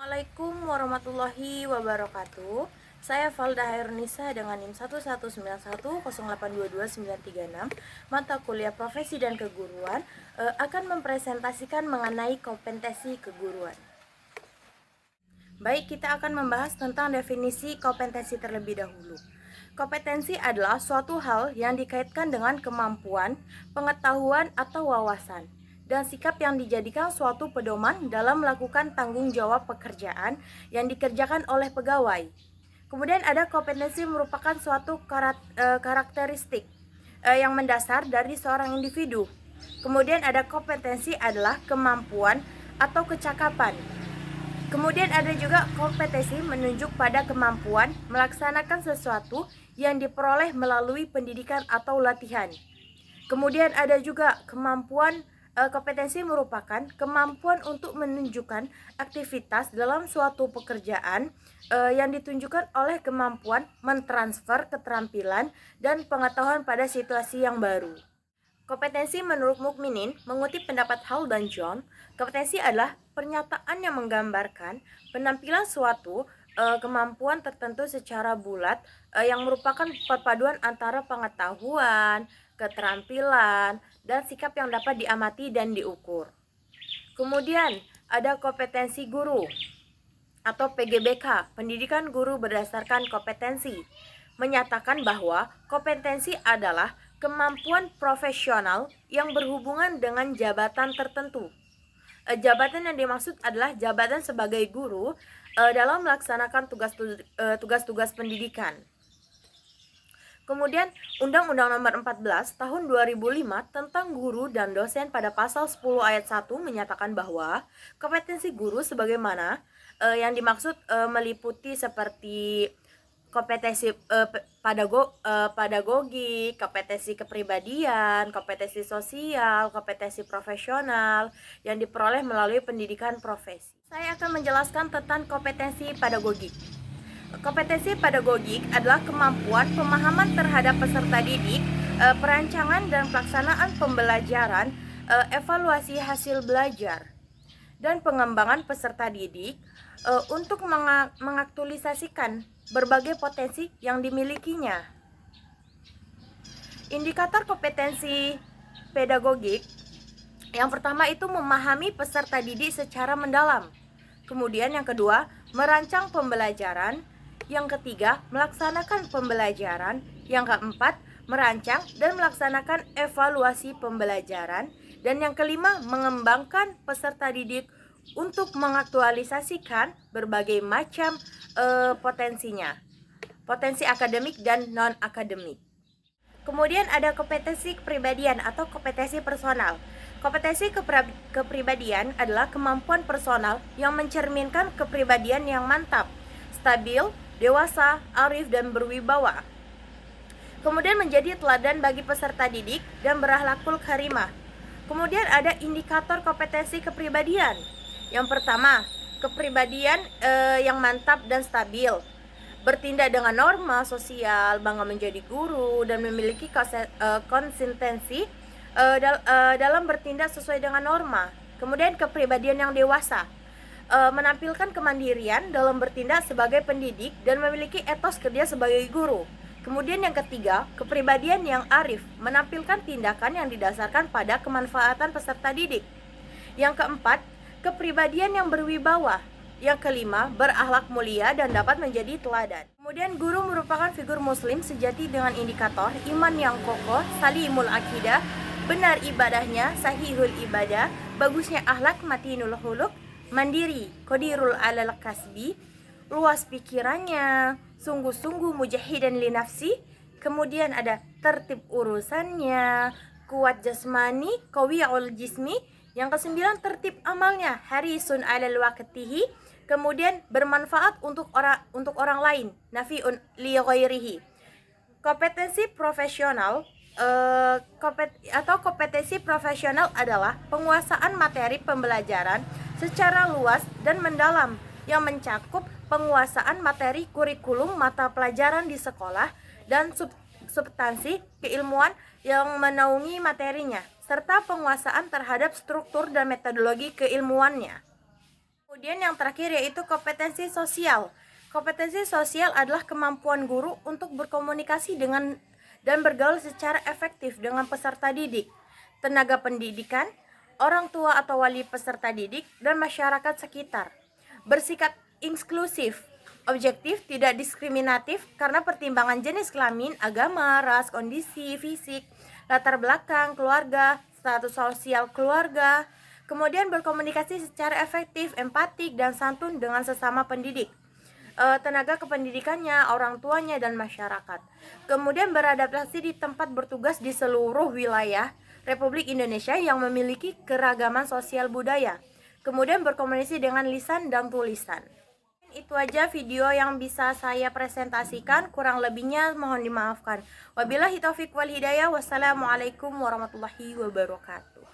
Assalamualaikum warahmatullahi wabarakatuh. Saya Valda Hairunisa dengan NIM 11910822936. Mata kuliah profesi dan keguruan akan mempresentasikan mengenai kompetensi keguruan. Baik, kita akan membahas tentang definisi kompetensi terlebih dahulu. Kompetensi adalah suatu hal yang dikaitkan dengan kemampuan, pengetahuan, atau wawasan, dan sikap yang dijadikan suatu pedoman dalam melakukan tanggung jawab pekerjaan yang dikerjakan oleh pegawai. Kemudian ada kompetensi merupakan suatu karakteristik yang mendasar dari seorang individu. Kemudian ada kompetensi adalah kemampuan atau kecakapan. Kemudian ada juga kompetensi menunjuk pada kemampuan melaksanakan sesuatu yang diperoleh melalui pendidikan atau latihan. Kemudian ada juga kompetensi merupakan kemampuan untuk menunjukkan aktivitas dalam suatu pekerjaan yang ditunjukkan oleh kemampuan mentransfer keterampilan dan pengetahuan pada situasi yang baru. Kompetensi menurut Mukminin mengutip pendapat Hall dan John, kompetensi adalah pernyataan yang menggambarkan penampilan suatu kemampuan tertentu secara bulat yang merupakan perpaduan antara pengetahuan, keterampilan, dan sikap yang dapat diamati dan diukur. Kemudian ada kompetensi guru atau PGBK, pendidikan guru berdasarkan kompetensi, menyatakan bahwa kompetensi adalah kemampuan profesional yang berhubungan dengan jabatan tertentu. Jabatan yang dimaksud adalah jabatan sebagai guru dalam melaksanakan tugas-tugas pendidikan. Kemudian Undang-Undang Nomor 14 Tahun 2005 tentang guru dan dosen pada pasal 10 ayat 1 menyatakan bahwa kompetensi guru sebagaimana yang dimaksud meliputi seperti kompetensi pedagogi, kompetensi kepribadian, kompetensi sosial, kompetensi profesional yang diperoleh melalui pendidikan profesi. Saya akan menjelaskan tentang kompetensi pedagogik. Kompetensi pedagogik adalah kemampuan pemahaman terhadap peserta didik, perancangan dan pelaksanaan pembelajaran, evaluasi hasil belajar, dan pengembangan peserta didik untuk mengaktualisasikan berbagai potensi yang dimilikinya. Indikator kompetensi pedagogik yang pertama itu memahami peserta didik secara mendalam. Kemudian yang kedua, merancang pembelajaran. Yang ketiga, melaksanakan pembelajaran. Yang keempat, merancang dan melaksanakan evaluasi pembelajaran. Dan yang kelima, mengembangkan peserta didik untuk mengaktualisasikan berbagai macam potensinya, potensi akademik dan non-akademik. Kemudian ada kompetensi kepribadian atau kompetensi personal. Kompetensi kepribadian adalah kemampuan personal yang mencerminkan kepribadian yang mantap, stabil, dewasa, arif, dan berwibawa. Kemudian menjadi teladan bagi peserta didik dan berakhlakul karimah. Kemudian ada indikator kompetensi kepribadian. Yang pertama, kepribadian yang mantap dan stabil, bertindak dengan norma sosial, bangga menjadi guru, dan memiliki konsistensi dalam bertindak sesuai dengan norma. Kemudian kepribadian yang dewasa, menampilkan kemandirian dalam bertindak sebagai pendidik dan memiliki etos kerja sebagai guru. Kemudian yang ketiga, kepribadian yang arif, menampilkan tindakan yang didasarkan pada kemanfaatan peserta didik. Yang keempat, kepribadian yang berwibawa. Yang kelima, berakhlak mulia dan dapat menjadi teladan. Kemudian guru merupakan figur muslim sejati dengan indikator iman yang kokoh, salimul akidah, benar ibadahnya, sahihul ibadah, bagusnya akhlak, matinul huluk, mandiri, qadirul alal kasbi, luas pikirannya, sungguh-sungguh mujahidan li nafsi. Kemudian ada tertib urusannya, kuat jasmani, qawiyul jismi. Yang kesembilan, tertib amalnya, harisun alal waqtihi. Kemudian bermanfaat untuk orang lain, nafiun li ghairihi. Kompetensi profesional atau kompetensi profesional adalah penguasaan materi pembelajaran secara luas dan mendalam yang mencakup penguasaan materi kurikulum mata pelajaran di sekolah dan substansi keilmuan yang menaungi materinya, serta penguasaan terhadap struktur dan metodologi keilmuannya. Kemudian yang terakhir yaitu kompetensi sosial. Kompetensi sosial adalah kemampuan guru untuk berkomunikasi dengan dan bergaul secara efektif dengan peserta didik, tenaga pendidikan, orang tua atau wali peserta didik, dan masyarakat sekitar. Bersikap inklusif, objektif, tidak diskriminatif karena pertimbangan jenis kelamin, agama, ras, kondisi fisik, latar belakang keluarga, status sosial keluarga. Kemudian berkomunikasi secara efektif, empatik, dan santun dengan sesama pendidik, tenaga kependidikannya, orang tuanya, dan masyarakat. Kemudian beradaptasi di tempat bertugas di seluruh wilayah Republik Indonesia yang memiliki keragaman sosial budaya. Kemudian berkomunikasi dengan lisan dan tulisan. Itu aja video yang bisa saya presentasikan, kurang lebihnya mohon dimaafkan. Wabillahi taufiq wal hidayah. Wassalamualaikum warahmatullahi wabarakatuh.